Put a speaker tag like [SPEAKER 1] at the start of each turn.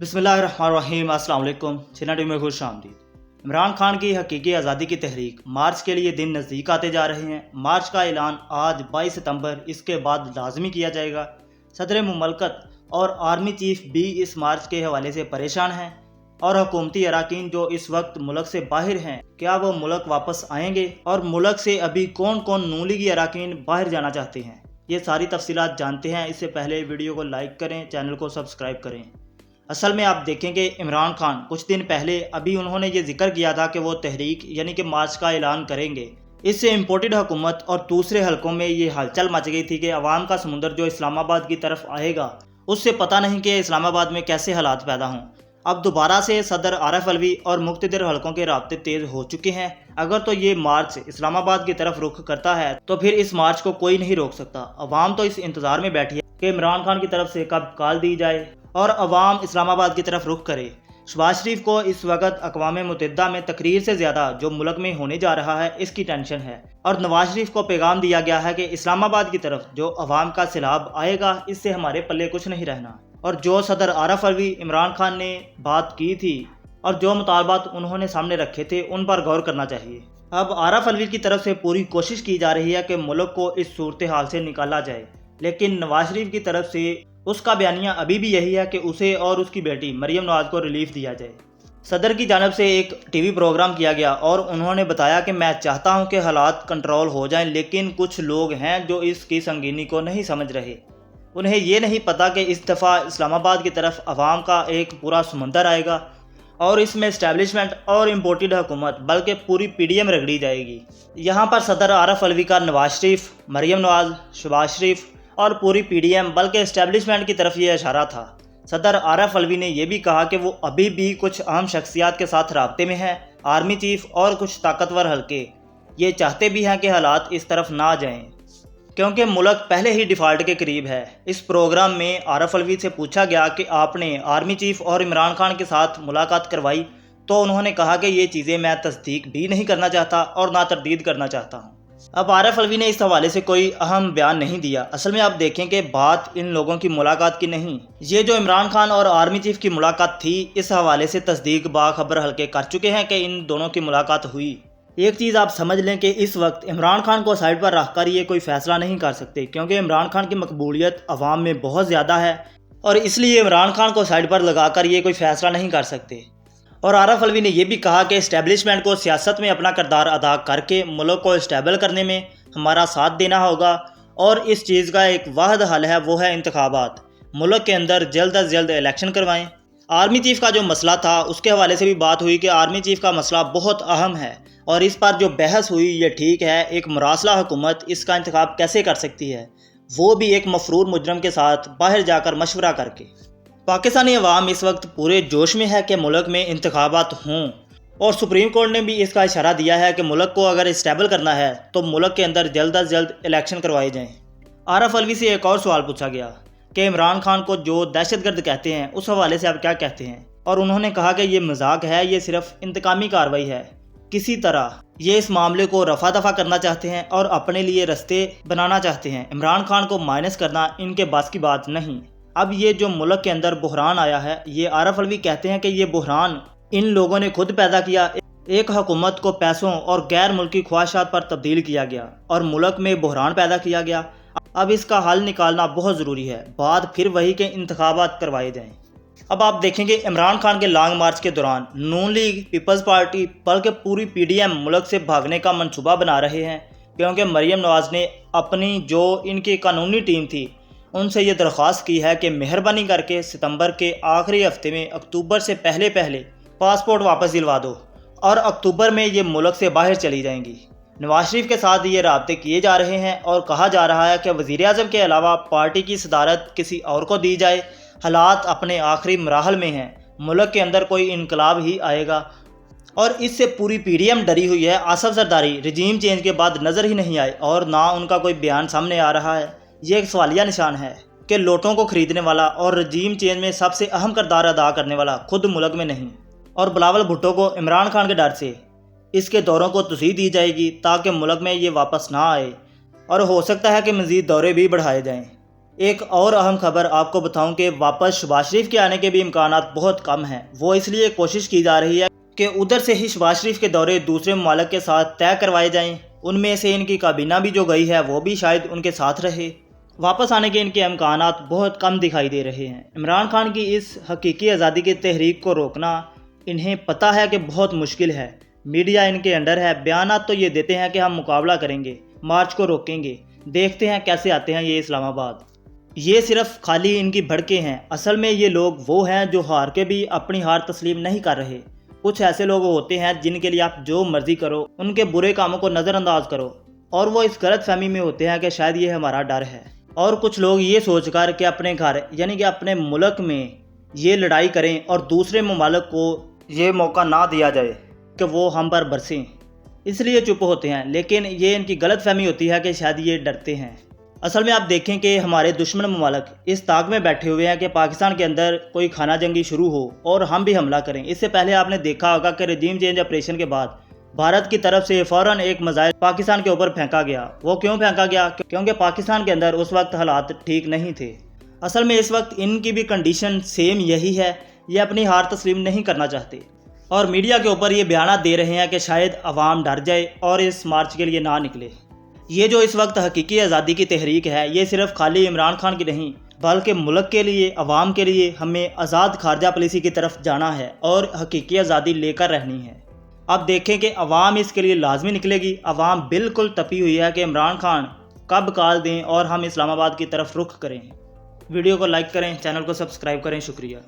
[SPEAKER 1] बिस्मिल्लाहिर्रहमानिर्रहीम। अस्सलाम वालेकुम। चैनल टीवी में खुश आमदीद। इमरान खान की हकीकी आज़ादी की तहरीक मार्च के लिए दिन नज़दीक आते जा रहे हैं। मार्च का ऐलान आज 22 सितंबर इसके बाद लाजमी किया जाएगा। सदर मुमलकत और आर्मी चीफ भी इस मार्च के हवाले से परेशान हैं और हुकूमती अराकीन जो इस वक्त मुल्क से बाहर हैं, क्या वो मुल्क वापस आएंगे और मुल्क से अभी कौन कौन नून लीगी अराकीन बाहर जाना चाहते हैं, ये सारी तफसीलात जानते हैं। इससे पहले वीडियो को लाइक करें, चैनल को सब्सक्राइब करें। असल में आप देखेंगे इमरान खान कुछ दिन पहले अभी उन्होंने ये जिक्र किया था कि वो तहरीक यानी कि मार्च का ऐलान करेंगे। इससे इम्पोर्टेड हुकूमत और दूसरे हलकों में ये हलचल मच गई थी कि अवाम का समुंदर जो इस्लामाबाद की तरफ आएगा उससे पता नहीं कि इस्लामाबाद में कैसे हालात पैदा हों। अब दोबारा से सदर आरिफ अलवी और मुख्तदिर हलकों के राब्ते तेज़ हो चुके हैं। अगर तो ये मार्च इस्लामाबाद की तरफ रुख करता है तो फिर इस मार्च को कोई नहीं रोक सकता। अवाम तो इस इंतज़ार में बैठी है कि इमरान खान की तरफ से कब कॉल दी जाए और अवाम इस्लामाबाद की तरफ रुख करे। शहबाज शरीफ को इस वक्त अक़वाम मुत्तहिदा में तकरीर से ज़्यादा जो मुल्क में होने जा रहा है इसकी टेंशन है और नवाज शरीफ को पैगाम दिया गया है कि इस्लामाबाद की तरफ जो अवाम का सैलाब आएगा इससे हमारे पल्ले कुछ नहीं रहना। और जो सदर आरिफ अलवी इमरान खान ने बात की थी और जो मुतालबात उन्होंने सामने रखे थे उन पर गौर करना चाहिए। अब आरिफ अलवी की तरफ से पूरी कोशिश की जा रही है कि मुल्क को इस सूरत हाल से निकाला जाए, लेकिन नवाज शरीफ की तरफ से उसका बयानिया अभी भी यही है कि उसे और उसकी बेटी मरियम नवाज को रिलीफ दिया जाए। सदर की जानब से एक टीवी प्रोग्राम किया गया और उन्होंने बताया कि मैं चाहता हूं कि हालात कंट्रोल हो जाएं, लेकिन कुछ लोग हैं जो इसकी संगीनी को नहीं समझ रहे। उन्हें ये नहीं पता कि इस दफ़ा इस्लामाबाद की तरफ अवाम का एक पूरा समंदर आएगा और इसमें इस्टेब्लिशमेंट और इम्पोर्टेड हुकूमत बल्कि पूरी पीडीएम रगड़ी जाएगी। यहाँ पर सदर आरिफ अलवी का नवाज शरीफ, मरियम नवाज, शहबाज शरीफ और पूरी पीडीएम बल्कि इस्टेब्लिशमेंट की तरफ ये इशारा था। सदर आरिफ अलवी ने यह भी कहा कि वो अभी भी कुछ अहम शख्सियात के साथ राब्ते में हैं। आर्मी चीफ और कुछ ताकतवर हल्के ये चाहते भी हैं कि हालात इस तरफ ना जाएं, क्योंकि मुल्क पहले ही डिफ़ाल्ट के करीब है। इस प्रोग्राम में आरिफ अलवी से पूछा गया कि आपने आर्मी चीफ और इमरान खान के साथ मुलाकात करवाई, तो उन्होंने कहा कि ये चीज़ें मैं तस्दीक भी नहीं करना चाहता और ना तरदीद करना चाहता हूँ। अब आरिफ अलवी ने इस हवाले से कोई अहम बयान नहीं दिया। असल में आप देखें कि बात इन लोगों की मुलाकात की नहीं, ये जो इमरान खान और आर्मी चीफ की मुलाकात थी इस हवाले से तस्दीक बाखबर हल्के कर चुके हैं कि इन दोनों की मुलाकात हुई। एक चीज़ आप समझ लें कि इस वक्त इमरान खान को साइड पर रखकर ये कोई फ़ैसला नहीं कर सकते, क्योंकि इमरान खान की मकबूलियत अवाम में बहुत ज़्यादा है और इसलिए इमरान खान को साइड पर लगाकर ये कोई फ़ैसला नहीं कर सकते। और आरिफ अलवी ने यह भी कहा कि इस्टेब्लिशमेंट को सियासत में अपना किरदार अदा करके मुल्क को इस्टेबल करने में हमारा साथ देना होगा और इस चीज़ का एक वाहिद हल है, वो है इंतखाबात। मुल्क के अंदर जल्द अज जल्द इलेक्शन करवाएं। आर्मी चीफ का जो मसला था उसके हवाले से भी बात हुई कि आर्मी चीफ का मसला बहुत अहम है और इस पर जो बहस हुई ये ठीक है। एक मुरासला हुकूमत इसका इंतखाब कैसे कर सकती है, वो भी एक मफरूर मुजरम के साथ बाहर जाकर मशवरा करके। पाकिस्तानी अवाम इस वक्त पूरे जोश में है कि मुल्क में इंतखाबात हों और सुप्रीम कोर्ट ने भी इसका इशारा दिया है कि मुल्क को अगर इस्टेबल करना है तो मुल्क के अंदर जल्द अज जल्द इलेक्शन करवाए जाएं। आरिफ अलवी से एक और सवाल पूछा गया कि इमरान खान को जो दहशतगर्द कहते हैं उस हवाले से आप क्या कहते हैं, और उन्होंने कहा कि ये मजाक है, ये सिर्फ इंतकामी कार्रवाई है। किसी तरह ये इस मामले को रफा दफा करना चाहते हैं और अपने लिए रास्ते बनाना चाहते हैं। इमरान खान को माइनस करना इनके बस की बात नहीं। अब ये जो मुल्क के अंदर बुहरान आया है, ये आरिफ अलवी कहते हैं कि ये बुहरान इन लोगों ने खुद पैदा किया। एक हुकूमत को पैसों और गैर मुल्की ख्वाहिशात पर तब्दील किया गया और मुल्क में बुहरान पैदा किया गया। अब इसका हल निकालना बहुत ज़रूरी है, बाद फिर वही के इंतखाबात करवाए जाएं। अब आप देखेंगे इमरान खान के लॉन्ग मार्च के दौरान नून लीग, पीपल्स पार्टी बल्कि पूरी पीडीएम मुल्क से भागने का मंसूबा बना रहे हैं, क्योंकि मरियम नवाज ने अपनी जो इनकी कानूनी टीम थी उनसे ये दरख्वास्त की है कि मेहरबानी करके सितंबर के आखिरी हफ्ते में अक्टूबर से पहले पहले पासपोर्ट वापस दिलवा दो और अक्टूबर में ये मुल्क से बाहर चली जाएंगी। नवाज शरीफ के साथ ये राब्ते किए जा रहे हैं और कहा जा रहा है कि वज़ीर आज़म के अलावा पार्टी की सदारत किसी और को दी जाए। हालात अपने आखिरी मराहल में हैं, मुल्क के अंदर कोई इनकलाब ही आएगा और इससे पूरी पीडीएम डरी हुई है। आसफ जरदारी रिजीम चेंज के बाद नज़र ही नहीं आए और ना उनका कोई बयान सामने आ रहा है। ये एक सवालिया निशान है कि लोटों को ख़रीदने वाला और रजीम चेंज में सबसे अहम किरदार अदा करने वाला खुद मुल्क में नहीं, और बिलावल भुट्टो को इमरान खान के डर से इसके दौरों को तस्दीक दी जाएगी ताकि मुल्क में ये वापस ना आए और हो सकता है कि मज़ीद दौरे भी बढ़ाए जाएं। एक और अहम खबर आपको बताऊं कि वापस शहबाज शरीफ के आने के भी इम्कानात बहुत कम हैं। वो इसलिए कोशिश की जा रही है कि उधर से ही शहबाज शरीफ के दौरे दूसरे ममालिक के साथ तय करवाए जाएं। उनमें से इनकी काबीना भी जो गई है वो भी शायद उनके साथ रहे। वापस आने के इनके इम्कानात बहुत कम दिखाई दे रहे हैं। इमरान खान की इस हकीकी आज़ादी की तहरीक को रोकना इन्हें पता है कि बहुत मुश्किल है। मीडिया इनके अंडर है। बयानात तो ये देते हैं कि हम मुकाबला करेंगे, मार्च को रोकेंगे, देखते हैं कैसे आते हैं ये इस्लामाबाद। ये सिर्फ खाली इनकी भड़के हैं। असल में ये लोग वो हैं जो हार के भी अपनी हार तस्लीम नहीं कर रहे। कुछ ऐसे लोग होते हैं जिनके लिए आप जो मर्जी करो, उनके बुरे कामों को नज़रअंदाज करो, और वो इस गलत फहमी में होते हैं कि शायद ये हमारा डर है। और कुछ लोग ये सोचकर कि अपने घर यानी कि अपने मुल्क में ये लड़ाई करें और दूसरे ममालिक को ये मौका ना दिया जाए कि वो हम पर बरसें, इसलिए चुप होते हैं। लेकिन ये इनकी गलत फहमी होती है कि शायद ये डरते हैं। असल में आप देखें कि हमारे दुश्मन ममालिक इस ताक में बैठे हुए हैं कि पाकिस्तान के अंदर कोई खाना जंगी शुरू हो और हम भी हमला करें। इससे पहले आपने देखा होगा कि रजीम चेंज ऑपरेशन के बाद भारत की तरफ से फ़ौरन एक मिसाइल पाकिस्तान के ऊपर फेंका गया। वो क्यों फेंका गया? क्योंकि पाकिस्तान के अंदर उस वक्त हालात ठीक नहीं थे। असल में इस वक्त इनकी भी कंडीशन सेम यही है। ये अपनी हार तस्लीम नहीं करना चाहते और मीडिया के ऊपर ये बयान दे रहे हैं कि शायद अवाम डर जाए और इस मार्च के लिए ना निकले। ये जो इस वक्त हकीकी आज़ादी की तहरीक है, ये सिर्फ खाली इमरान खान की नहीं बल्कि मुल्क के लिए, अवाम के लिए हमें आज़ाद खारजा पॉलिसी की तरफ जाना है और हकीकी आज़ादी लेकर रहनी है। अब देखें कि अवाम इसके लिए लाजमी निकलेगी। अवाम बिल्कुल तपी हुई है कि इमरान खान कब कॉल दें और हम इस्लामाबाद की तरफ रुख करें। वीडियो को लाइक करें, चैनल को सब्सक्राइब करें। शुक्रिया।